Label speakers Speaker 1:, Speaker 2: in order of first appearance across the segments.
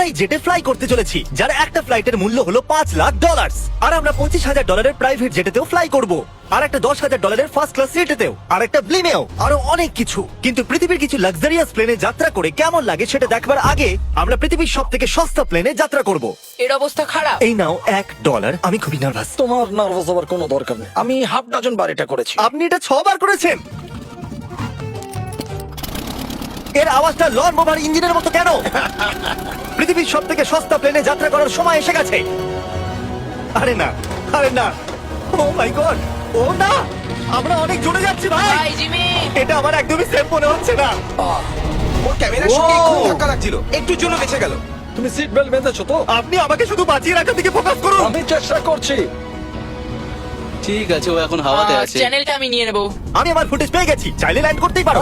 Speaker 1: আমরা এই জেটে ফ্লাই করতে চলেছি, যার একটা ফ্লাইটের মূল্য হলো $5,00,000। আর আমরা $25,000 প্রাইভেট জেটেতেও ফ্লাই করব, আর একটা $10,000 ফার্স্ট ক্লাস সিটেতেও, আর একটা ব্লিমেও, আরো অনেক কিছু। কিন্তু পৃথিবীর কিছু লাক্সারিয়াস প্লেনে যাত্রা করে কেমন লাগে সেটা দেখবার আগে আমরা পৃথিবীর সব থেকে সস্তা প্লেনে যাত্রা করব।
Speaker 2: এর অবস্থা খারাপ।
Speaker 1: এই নাও $1। আমি খুবই নার্ভাস।
Speaker 3: তোমার নার্ভাস হওয়ার কোনো দরকার নেই, আমি হাফ ডজন বার এটা করেছি।
Speaker 1: আপনি এটা 6 বার করেছেন। এর আওয়াজটা লন মোভার ইঞ্জিনের মতো কেন? পৃথিবীর সব থেকে সস্তা প্লেনে যাত্রা করার সময় এসে গেছে। আরে না, আরে না, ও মাই গড, ও না, আমরা অনেক জোরে যাচ্ছি ভাই।
Speaker 2: Hi Jimmy.
Speaker 1: এটা আমার একদমই সেফ মনে হচ্ছে না।
Speaker 4: ওর ক্যামেরার সঙ্গে এক্ষুনি ধাক্কা লাগছিল, একটুর জন্য বেঁচে গেল।
Speaker 3: তুমি সিট বেল্ট বেঁধেছো তো?
Speaker 1: আপনি আমাকে শুধু বাঁচিয়ে রাখার দিকে ফোকাস করুন।
Speaker 3: আমি চেষ্টা করছি।
Speaker 5: ঠিক আছে, ও এখন হাওয়াতে আছে।
Speaker 2: চ্যানেলটা আমি নিয়ে নেব।
Speaker 1: আমি আমার ফুটেজ পেয়ে গেছি, চাইলে ল্যান্ড করতেই পারো।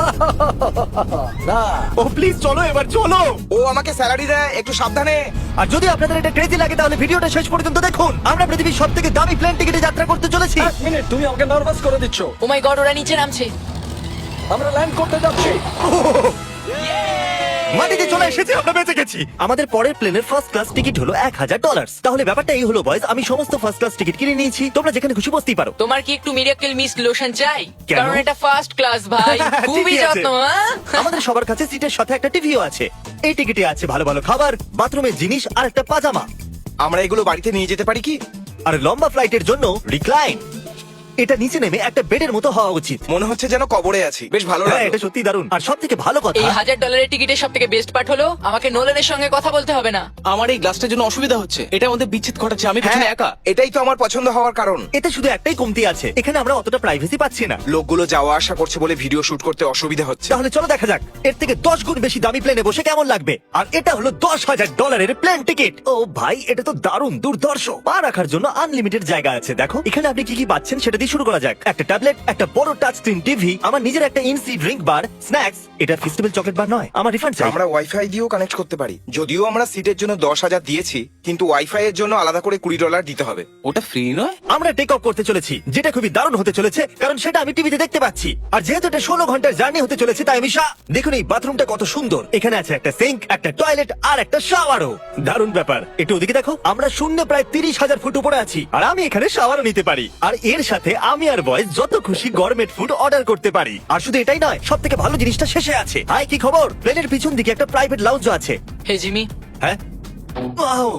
Speaker 3: না,
Speaker 1: ও প্লিজ চলো, এবার চলো।
Speaker 4: ও আমাকে স্যালারি দেয়, একটু সাবধানে।
Speaker 1: আর যদি আপনাদের এটা ক্রেজি লাগে তাহলে ভিডিওটা শেষ পর্যন্ত দেখুন। আমরা পৃথিবীর সব থেকে দামি প্লেন টিকিটে যাত্রা করতে চলেছি।
Speaker 3: এক মিনিট, তুমি আমাকে নার্ভাস করে দিচ্ছ।
Speaker 2: ও মাই গড, ওরা নিচে নামছে।
Speaker 3: আমরা ল্যান্ড করতে যাচ্ছি।
Speaker 1: মাটিতে চলে এসেছি, আমরা বেঁচে গেছি। আমাদের পরের প্লেনের ফার্স্ট ক্লাস টিকিট হলো $1,000। তাহলে ব্যাপারটা এই হলো বয়স, আমি সমস্ত ফার্স্ট ক্লাস টিকিট কিনে নিয়েছি, তোমরা যেখানে খুশি বসতেই পারো।
Speaker 2: তোমার কি একটু মিরাকেল মিস লোশন চাই?
Speaker 1: কেন?
Speaker 2: কারণ এটা ফার্স্ট ক্লাস ভাই, খুবই
Speaker 1: ঠিকই আছে।
Speaker 2: যত্ন। হ্যাঁ?
Speaker 1: আমাদের সবার কাছে সিটের সাথে একটা টিভিও আছে। এই টিকিটে আছে ভালো ভালো খাবার, বাথরুমের জিনিস আর একটা পাজামা।
Speaker 4: আমরা এগুলো বাড়িতে নিয়ে যেতে পারি কি?
Speaker 1: আর লম্বা ফ্লাইটের জন্য রিক্লাইন। এটা নিচে নেমে একটা বেডের মতো হওয়া উচিত।
Speaker 4: মনে হচ্ছে যেন কবরে আছি, বেশ ভালো
Speaker 1: হ্যাঁ,
Speaker 4: লাগলো।
Speaker 1: এটা সত্যি দারুণ। আর সব থেকে ভালো কথা,
Speaker 2: এই $1,000 টিকিটের সব থেকে বেস্ট পার্ট হলো আমাকে নোলানের সঙ্গে কথা বলতে হবে না।
Speaker 5: আমার এই গ্লাসটার জন্য অসুবিধা হচ্ছে, এটা আমাদের বিচ্ছেদ ঘটাচ্ছে। আমি পেছনে
Speaker 4: হ্যাঁ,
Speaker 5: একা।
Speaker 4: এটাই তো আমার পছন্দ হওয়ার কারণ।
Speaker 1: এতে শুধু একটাই কমতি আছে, এখানে আমরা অতটা প্রাইভেসি পাচ্ছি না।
Speaker 4: লোকগুলো যাওয়া আসা করছে বলে ভিডিও শুট করতে অসুবিধা হচ্ছে।
Speaker 1: তাহলে চলো দেখা যাক এর থেকে 10 গুণ বেশি দামি প্লেনে বসে কেমন লাগবে। আর এটা হলো $10,000 প্লেন টিকিট। ও ভাই, এটা তো দারুণ দুর্ধর্ষ। পা রাখার জন্য আনলিমিটেড জায়গা আছে। দেখো এখানে আপনি কি কি পাচ্ছেন সেটা দিয়ে শুরু করা যাক। একটা ট্যাবলেট, একটা বড় টাচ স্ক্রিন টিভি, আমার নিজের একটা ইনসি ড্রিঙ্ক বার, স্ন্যাক্স। এটা ফেস্টিভ্যাল চকলেট বার নয়, আমার রিফান্ড চাই।
Speaker 4: আমরা ওয়াইফাই দিয়েও কানেক্ট করতে পারি। যদিও আমরা সিটের জন্য 10,000 দিয়েছি, কিন্তু ওয়াইফাই এর জন্য আলাদা করে $20 দিতে হবে।
Speaker 5: ওটা ফ্রি নয়?
Speaker 1: আমরা টেক অফ করতে চলেছি, যেটা খুবই দারুণ হতে চলেছে, কারণ সেটা আমি টিভিতে দেখতে পাচ্ছি। আর যেহেতু এটা 16 ঘন্টার জার্নি হতে চলেছে, তাই আমি দেখুন এই বাথরুমটা কত সুন্দর। এখানে আছে একটা সিঙ্ক, একটা টয়লেট আর একটা শাওয়ারও। দারুণ ব্যাপার। একটু ওদিকে দেখো, আমরা শূন্যে প্রায় 30,000 ফুট উপরে আছি, আর আমি এখানে শাওয়ারও নিতে পারি। আর এর সাথে আমি আর বয়েজ যত খুশি গরমেট ফুড অর্ডার করতে পারি। আর শুধু এটাই নয়, সব থেকে ভালো জিনিসটা শেষে আছে। হাই, কি খবর? প্লেনের পিছন দিকে একটা প্রাইভেট লাউঞ্জ আছে।
Speaker 2: হে জিমি,
Speaker 1: হ্যাঁ, Wow!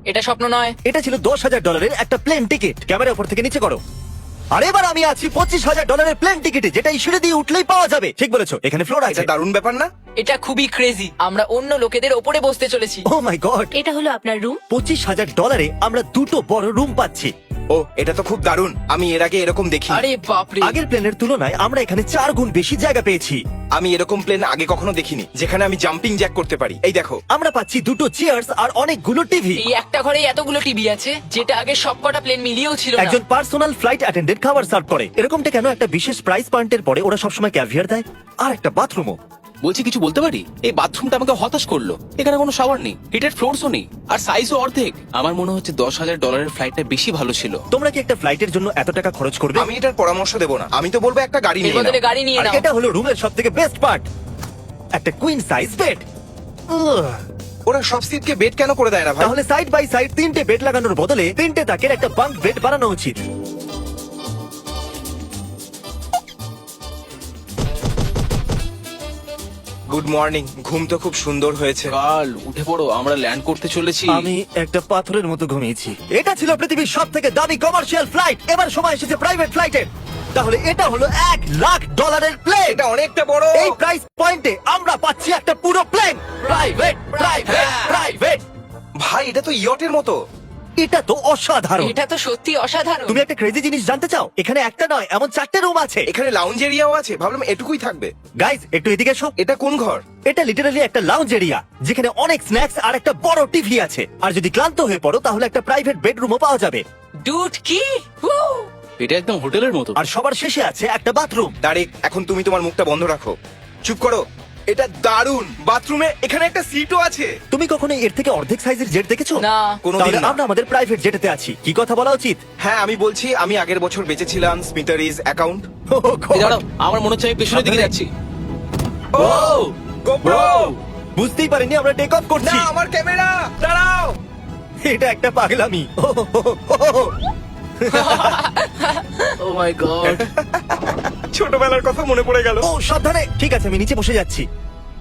Speaker 2: এটা স্বপ্ন নয়।
Speaker 1: এটা ছিল $10,000 একটা প্লেন টিকিট। ক্যামেরা উপর থেকে নিচে করো। আর এবার আমি আছি $25,000 প্লেন টিকিটে, যেটা এই সিঁড়ি দিয়ে উঠলেই পাওয়া যাবে। ঠিক বলেছো, এখানে ফ্লোর আছে।
Speaker 4: এটা দারুণ ব্যাপার না?
Speaker 2: এটা খুবই ক্রেজি। আমরা অন্য লোকেদের ওপরে বসতে চলেছি।
Speaker 1: ও মাই গড,
Speaker 6: এটা হলো আপনার রুম।
Speaker 1: $25,000 আমরা দুটো বড় রুম পাচ্ছি।
Speaker 4: ও, এটা তো খুব দারুণ। আমি এর আগে এরকম দেখি।
Speaker 2: আরে বাপরে।
Speaker 1: আগের প্লেনের তুলনায় আমরা এখানে 4 গুণ বেশি জায়গা পেয়েছি।
Speaker 4: আমি এরকম প্লেন আগে কখনো দেখিনি, যেখানে আমি জাম্পিং জ্যাক করতে পারি। এই দেখো,
Speaker 1: আমরা পাচ্ছি দুটো চেয়ার্স আর অনেকগুলো টিভি।
Speaker 2: এই একটা ঘরে এতগুলো টিভি আছে, যেটা আগে সবকটা প্লেন মিলিয়েও ছিল না।
Speaker 1: একজন পার্সোনাল ফ্লাইট অ্যাটেন্ডেন্ট খাবার সার্ভ করে। এরকমটা কেন? একটা বিশেষ প্রাইস পয়েন্টের পরে ওরা সবসময় ক্যাভিয়ার দেয়। আর একটা বাথরুমও।
Speaker 5: বলছি, কিছু বলতে পারি? এই বাথরুমটা আমাকে হতাশ করলো। এখানে কোনো শাওয়ার নেই, হিটেড ফ্লোরসও নেই, আর সাইজও অর্ধেক। আমার মনে হচ্ছে $10,000 ফ্লাইটটা বেশি ভালো ছিল।
Speaker 1: তোমরা কি একটা ফ্লাইটের জন্য এত টাকা খরচ করবে?
Speaker 4: আমি এটার পরামর্শ দেবো না। আমি তো বলবো একটা গাড়ি
Speaker 2: এর
Speaker 4: নিয়ে
Speaker 2: বদলে
Speaker 4: নাও।
Speaker 2: গাড়ি নিয়ে
Speaker 1: আর
Speaker 2: নাও।
Speaker 1: এটা হলো রুমের সবথেকে বেস্ট পার্ট, একটা কুইন সাইজ বেড।
Speaker 4: ওরা সব সিটকে বেড কেন করে দেয় না ভাই?
Speaker 1: তাহলে সাইড বাই সাইড 3টে বেড লাগানোর বদলে 3টে তাকের একটা বাঙ্ক বেড বানানো উচিত।
Speaker 4: Good morning. ঘুম তো খুব সুন্দর হয়েছে।
Speaker 5: কাল উঠে পড়ো, আমরা ল্যান্ড করতে চলেছি।
Speaker 1: আমি একটা পাথরের মতো ঘুমিয়েছি। এটা ছিল পৃথিবীর সব থেকে দামি কমার্শিয়াল ফ্লাইট। এবার সময় এসেছে প্রাইভেট ফ্লাইটের। তাহলে এটা হলো $1,00,000 প্লেন।
Speaker 4: এটা অনেকটা বড়।
Speaker 1: এই প্রাইস পয়েন্টে আমরা পাচ্ছি একটা পুরো প্লেন। Private, private, private.
Speaker 4: ভাই, এটা তো ইয়টের মতো।
Speaker 1: এটা তো অসাধারণ।
Speaker 2: এটা তো সত্যি অসাধারণ।
Speaker 1: তুমি একটা ক্রেজি জিনিস জানতে চাও? এখানে একটা নয়, এমন 4টে রুম আছে।
Speaker 4: এখানে লাউঞ্জ এরিয়াও আছে। ভাবলাম এটুকুই থাকবে।
Speaker 1: গাইজ, একটু এদিকে এসো।
Speaker 4: এটা কোন ঘর?
Speaker 1: এটা লিটারালি একটা লাউঞ্জ এরিয়া, যেখানে অনেক স্ন্যাক্স আর একটা বড় টিভি আছে। আর যদি ক্লান্ত হয়ে পড়ো তাহলে একটা প্রাইভেট বেডরুমও পাওয়া যাবে।
Speaker 2: ডুড কি?
Speaker 5: এটা একদম হোটেলের মতো।
Speaker 1: আর সবার শেষে আছে একটা বাথরুম।
Speaker 4: তারিক, এখন তুমি তোমার মুখটা বন্ধ রাখো। চুপ করো। এটা দারুণ। বাথরুমে এখানে একটা সিটও আছে।
Speaker 1: তুমি কখনো এর থেকে অর্ধেক সাইজের জেট দেখেছো?
Speaker 2: না।
Speaker 4: কোনোদিন
Speaker 1: তাহলে
Speaker 4: না।
Speaker 1: আমরা আমাদের প্রাইভেট জেটেতে আছি। কি কথা বলা উচিত?
Speaker 4: হ্যাঁ, আমি বলছি আমি আগের বছর বেঁচেছিলাম স্মিটারিজ অ্যাকাউন্ট।
Speaker 1: Oh God!
Speaker 5: এই দাঁড়াও, আমার মনে হচ্ছে আমি পেছনের দিকে যাচ্ছি।
Speaker 4: ও গোপ্রো।
Speaker 1: বুঝতেই পারিনি আমরা টেক অফ
Speaker 4: না
Speaker 1: করছি।
Speaker 4: আমার ক্যামেরা দাঁড়াও।
Speaker 1: এটা একটা পাগলামি।
Speaker 5: ও মাই গড।
Speaker 4: ছোটবেলার কথা মনে পড়ে গেল।
Speaker 1: ও সাবধানে। ঠিক আছে, আমি নিচে বসে যাচ্ছি।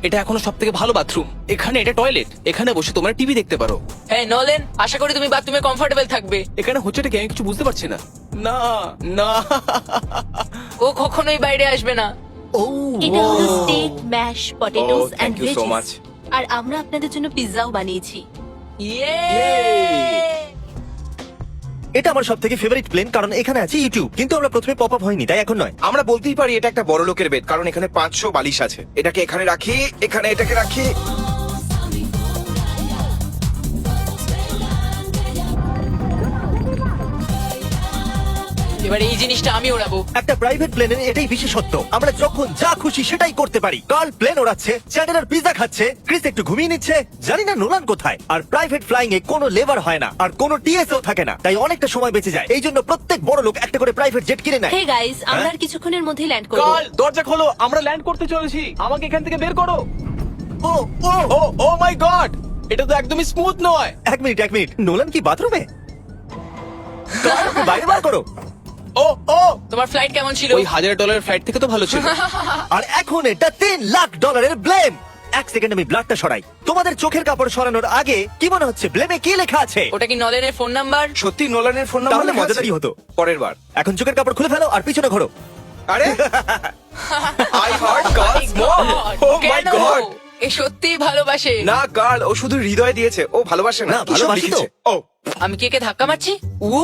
Speaker 5: এটা এখনো সবথেকে ভালো বাথরুম। এখানে এটা টয়লেট। এখানে বসে তোমরা টিভি দেখতে পারো।
Speaker 2: হ্যাঁ নলেন, আশা করি তুমি বাথরুমে কমফোর্টেবল থাকবে।
Speaker 5: এখানে হচ্ছেটা কি আমি কিছু বুঝতে পারছি না। না না।
Speaker 2: ও কখনোই বাইরে আসবে না।
Speaker 1: ও
Speaker 6: এটা হলো steak, mash, potatoes
Speaker 4: Oh, thank
Speaker 6: and
Speaker 4: you so
Speaker 6: veggies.
Speaker 4: much.
Speaker 6: আর আমরা আপনাদের জন্য পিৎজাও বানিয়েছি।
Speaker 2: ইয়ে!
Speaker 1: এটা আমার সব থেকে ফেভারিট প্লেন, কারণ এখানে আছে ইউটিউব। কিন্তু আমরা প্রথমে পপ আপ হয়নি, তাই এখন নয়।
Speaker 4: আমরা বলতেই পারি এটা একটা বড় লোকের বেড, কারণ এখানে 500 বালিশ আছে। এটাকে এখানে রাখি, এখানে এটাকে রাখি।
Speaker 2: এবার এই জিনিসটা আমি ওড়াবো।
Speaker 1: একটা প্রাইভেট প্লেনের এটাই বিশেষত্ব, আমরা যখন যা খুশি সেটাই করতে পারি। কার্ল প্লেন ওড়াচ্ছে, চ্যান্ডেলার পিৎজা খাচ্ছে, ক্রিস একটু ঘুমিয়ে নিচ্ছে, জানি না নোলান কোথায়। আর প্রাইভেট ফ্লাইং এ কোনো লেবার হয় না, আর কোনো টিএসও থাকে না, তাই অনেকটা সময় বেঁচে যায়। এই জন্য প্রত্যেক বড় লোক একটা করে প্রাইভেট জেট কিনে নেয়।
Speaker 6: হে গাইস, আমরা
Speaker 1: হ্যাঁ?
Speaker 6: আর কিছুক্ষণের মধ্যেই ল্যান্ড করব।
Speaker 5: কাল দরজা খোলো, আমরা ল্যান্ড করতে চলেছি। আমাকে এখান থেকে বের করো।
Speaker 1: ও ও
Speaker 5: ও ও মাই গড, এটা তো একদমই স্মুথ নয়।
Speaker 1: এক মিনিট, নোলান কি বাথরুমে? বাইরে বার করো।
Speaker 5: ও ও,
Speaker 2: তোমার ফ্লাইট কেমন ছিল?
Speaker 5: ওই $1000 ফ্লাইট থেকে তো ভালো ছিল।
Speaker 1: আর এখন এটা $3 লাখ ব্লেম। এক সেকেন্ড আমি ব্লাডটা সরাই। তোমাদের চোখের কাপড় সরানোর আগে কি মনে হচ্ছে ব্লেমে কি লেখা আছে?
Speaker 2: ওটা কি নলেনের ফোন নাম্বার?
Speaker 4: সত্যি নোলানের ফোন নাম্বার
Speaker 1: তাহলে
Speaker 4: লেখা আছে?
Speaker 1: মজাদারই হতো।
Speaker 4: পরের বার।
Speaker 1: এখন চোখের কাপড় খুলে ফেলো আর পিছনে ঘোরো।
Speaker 4: আরে আই হার্ট গার্লস মোর। ও মাই
Speaker 2: কেন?
Speaker 4: গড।
Speaker 2: এ সত্যিই ভালোবাসে।
Speaker 4: না গার্ল, ও শুধু হৃদয় দিয়েছে, ও ভালোবাসে না।
Speaker 1: না,
Speaker 4: কি সব
Speaker 1: ভালোবাসি তো।
Speaker 4: লিখেছে? ও
Speaker 2: আমি কে কে ধাক্কা মারছি? ও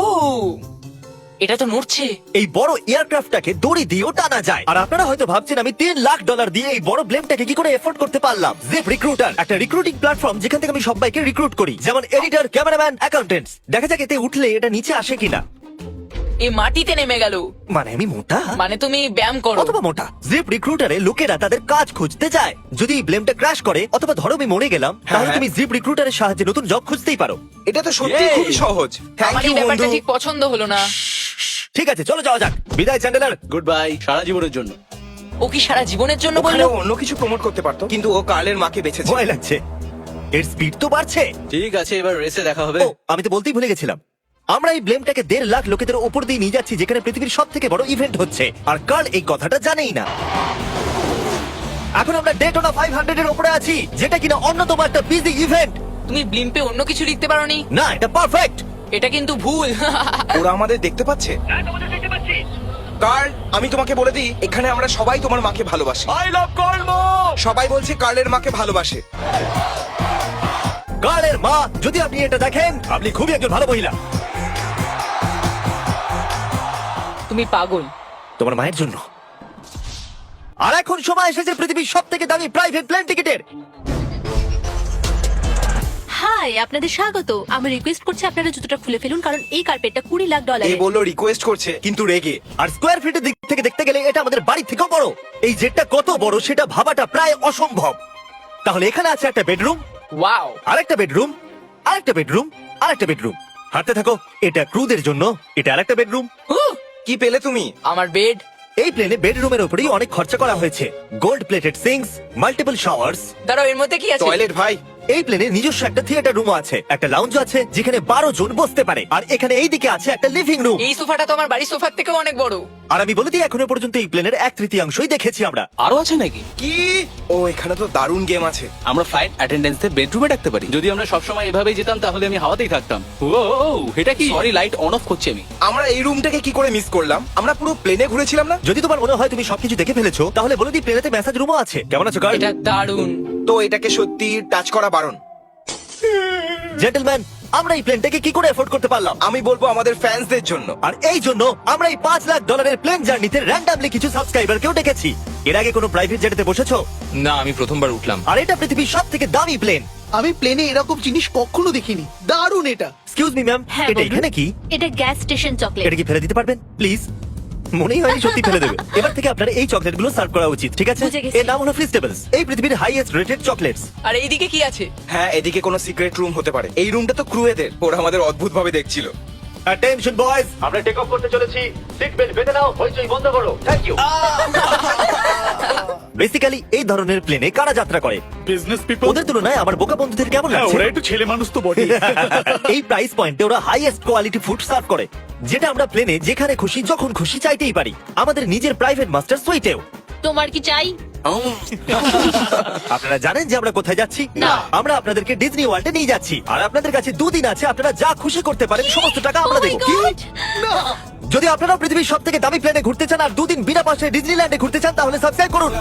Speaker 2: এটা তো নড়ছে।
Speaker 1: এই বড় এয়ারক্রাফটটাকে দড়ি দিয়েও টানা যায়। আর আপনারা হয়তো ভাবছেন আমি $3 লাখ দিয়ে এই বড় ব্লেমটাকে কি করে এফোর্ড করতে পারলাম। জিপ রিক্রুটার একটা রিক্রুটিং প্ল্যাটফর্ম যেখান থেকে আমি সবাইকে রিক্রুট করি, যেমন এডিটর, ক্যামেরাম্যান, অ্যাকাউন্টেন্টস। দেখা যাক এতে উঠলে এটা নিচে আসে কিনা।
Speaker 2: এ মাটিতে নেমে গেল।
Speaker 1: মানে আমি মোটা
Speaker 2: মানে তুমি ব্যায়াম করো।
Speaker 1: অথবা মোটা। জিপ রিক্রুটারে লোকেরা তাদের কাজ খুঁজতে যায়। যদি এই ব্লেমটা ক্র্যাশ করে অথবা ধরো আমি মরে গেলাম, তাহলে
Speaker 4: হ্যাঁ।
Speaker 1: তুমি জিপ রিক্রুটারের সাহায্যে নতুন জব খুঁজতেই পারো।
Speaker 4: এটা তো সত্যি
Speaker 5: Yay!
Speaker 4: খুব সহজ। থ্যাংক
Speaker 2: আমার
Speaker 4: ইউ
Speaker 2: এই ব্যাপারটা
Speaker 4: বন্ধু।
Speaker 2: ঠিক পছন্দ হলো না।
Speaker 1: ঠিক আছে, চলো যাওয়া যাক। বিদায় চ্যান্ডেলার।
Speaker 5: গুড বাই, সারা জীবনের জন্য।
Speaker 2: ও কি সারা জীবনের জন্য
Speaker 4: ওখানে
Speaker 2: বললো?
Speaker 4: ও অন্য কিছু প্রমোট করতে পারতো, কিন্তু ও কার্লের মাকে বেঁচেছে।
Speaker 1: ভয় লাগছে, এর স্পিড তো বাড়ছে।
Speaker 5: ঠিক আছে, এবার রেসে দেখা হবে।
Speaker 1: ও আমি তো বলতেই ভুলে গেছিলাম, আমরা এই ব্লেমটাকে 1.5 লাখ লোকেদের উপর দিয়ে নিয়ে যাচ্ছি, যেখানে পৃথিবীর সব থেকে বড় ইভেন্ট হচ্ছে। আর কার্ল এই কথাটা জানেই না। এখন আমরা ডেটোনা 500 এর উপরে আছি, যেটা কিনা অন্যতম একটা বিজি ইভেন্ট।
Speaker 2: তুমি ব্লিম্পে অন্য কিছু লিখতে পারোনি?
Speaker 1: না, এটা পারফেক্ট।
Speaker 2: এটা কিন্তু ভুল।
Speaker 4: ওরা আমাদের দেখতে পাচ্ছে। কার্ল, আমি তোমাকে বলে দিই, এখানে আমরা সবাই তোমার মাকে ভালোবাসি।
Speaker 5: আই লাভ কর্ম।
Speaker 4: সবাই বলছে কার্লের মাকে ভালোবাসে।
Speaker 1: কার্লের মা, যদি আপনি এটা দেখেন, আপনি খুবই একজন ভালো মহিলা।
Speaker 2: তুমি পাগল।
Speaker 1: তোমার মায়ের জন্য। আর এখন সময় এসেছে পৃথিবীর সব থেকে দামি প্রাইভেট প্লেন টিকেটের।
Speaker 6: হাই, আপনাদের স্বাগত। আমি রিকোয়েস্ট করছি আপনারা জুতোটা খুলে ফেলুন, কারণ এই কার্পেটটা $20 লাখ।
Speaker 4: এই বললো রিকোয়েস্ট করছে, কিন্তু রেগে।
Speaker 1: আর স্কোয়ার ফিটের দিক থেকে দেখতে গেলে এটা আমাদের বাড়ি থেকেও বড়। এই জেটটা কত বড় সেটা ভাবাটা প্রায় অসম্ভব। তাহলে এখানে আছে একটা বেডরুম,
Speaker 2: ওয়াও।
Speaker 1: আরেকটা বেডরুম, আরেকটা বেডরুম, আরেকটা বেডরুম। হাঁটতে থাকো। এটা ক্রুদের জন্য, এটা আরেকটা বেডরুম।
Speaker 4: কি পেলে তুমি?
Speaker 2: আমার বেড।
Speaker 1: এই প্লেনে বেডরুমের উপরেই অনেক খরচা করা হয়েছে। Gold plated syncs, multiple showers.
Speaker 2: দাঁড়াও, এর মধ্যে কি আছে?
Speaker 4: টয়লেট ভাই।
Speaker 1: এই প্লেনে নিজস্ব একটা থিয়েটার রুমও আছে, একটা লাউঞ্জ আছে যেখানে 12 জন বসতে পারে। আর এখানে এই দিকে আছে একটা লিভিং রুম।
Speaker 2: এই সোফাটা তো আমার বাড়ির সোফার থেকেও অনেক বড়।
Speaker 1: আর আমি বলে দিই, এখনো পর্যন্ত এই প্লেনের 1/3 দেখেছি আমরা।
Speaker 5: আরো আছে নাকি?
Speaker 4: কি? ও এখানে তো দারুণ গেম আছে।
Speaker 5: আমরা ফ্লাইট অ্যাটেন্ডেন্সে বেডরুমে ডাকতে পারি। যদি আমরা সবসময় এভাবেই যেতাম তাহলে আমি হাওয়াতেই থাকতাম। ও এটা কি? সরি, লাইট অন অফ করছি আমি।
Speaker 4: আমরা এই রুমটাকে কি করে মিস করলাম? আমরা পুরো প্লেনে ঘুরেছিলাম না?
Speaker 1: যদি তোমার মনে হয় তুমি সবকিছু দেখে ফেলেছো, তাহলে বলে দিই প্লেনেতে ম্যাসাজ রুমও আছে। কেমন আছো গার্ল?
Speaker 2: এটা দারুণ।
Speaker 4: তো এটাকে সত্যি টাচ করা বারণ।
Speaker 1: জেন্টলম্যান, আমরা এই প্লেনটাকে কি করে এফোর্ড করতে পারলাম?
Speaker 4: আমি বলবো আমাদের ফ্যান্সদের জন্য।
Speaker 1: আর এই জন্য আমরা এই $5 লাখ প্লেন জার্নিতে র্যান্ডমলি কিছু সাবস্ক্রাইবারকেও ডেকেছি। এর আগে কোনো প্রাইভেট জেটেতে বসেছো?
Speaker 7: না, আমি প্রথমবার উঠলাম।
Speaker 1: আর এটা পৃথিবীর সব থেকে দামি প্লেন।
Speaker 8: আমি প্লেনে এরকম জিনিস কখনো দেখিনি। দারুণ এটা।
Speaker 1: এক্সকিউজ মি ম্যাম,
Speaker 6: হ্যাঁ,
Speaker 1: এটা
Speaker 6: বলুন।
Speaker 1: এখানে কি?
Speaker 6: এটা গ্যাস স্টেশন চকলেট।
Speaker 1: এটা কি ফেলে দিতে পারবেন প্লিজ? মনেই হয়নি সত্যি ফেলে দেবে। এবার থেকে আপনার এই চকলেটগুলো সার্ভ করা উচিত, ঠিক আছে?
Speaker 6: বুঝে গেছি।
Speaker 1: এর নাম হলো ফিস্টেবলস। এই পৃথিবীর হাইয়েস্ট রেটেড চকলেটস।
Speaker 2: আর এইদিকে কি আছে?
Speaker 4: হ্যাঁ, এদিকে কোনো সিক্রেট রুম হতে পারে। এই রুমটা তো ক্রুয়েদের। ওরা আমাদের অদ্ভুত ভাবে দেখছিল।
Speaker 1: অ্যাটেনশন বয়েজ, আমরা টেক অফ করতে চলেছি। সিট বেল্ট বেঁধে নাও, হইচই বন্ধ করো। Thank you. বেসিক্যালি এই ধরনের প্লেনে কারা যাত্রা করে
Speaker 7: বিজনেস পিপল
Speaker 1: ওদের তুলনায় আমার বোকা বন্ধুদের কেমন লাগছে
Speaker 7: ওরা একটু ছেলে মানুষ তো বটে
Speaker 1: এই প্রাইস পয়েন্টে ওরা হাইয়েস্ট কোয়ালিটি ফুড সার্ভ করে যেটা আমরা প্লেনে যেখানে খুশি যখন খুশি চাইতেই পারি আমাদের নিজের প্রাইভেট মাস্টার সুইটেও
Speaker 6: তোমার কি চাই?
Speaker 1: আপনারা জানেন যে আমরা কোথায় যাচ্ছি
Speaker 6: না।
Speaker 1: আমরা আপনাদেরকে ডিজনি ওয়ার্ল্ডে নিয়ে যাচ্ছি আর আপনাদের কাছে 2 দিন আছে আপনারা যা খুশি করতে পারেন সমস্ত টাকা আমরা
Speaker 6: Oh my
Speaker 1: দেবো
Speaker 6: God!
Speaker 1: যদি আপনারা পৃথিবীর সব থেকে দামি প্লেনে ঘুরতে চান আর 2 দিন বিনা পয়সায় ডিজনিল্যান্ডে ঘুরতে চান তাহলে সাবস্ক্রাইব করুন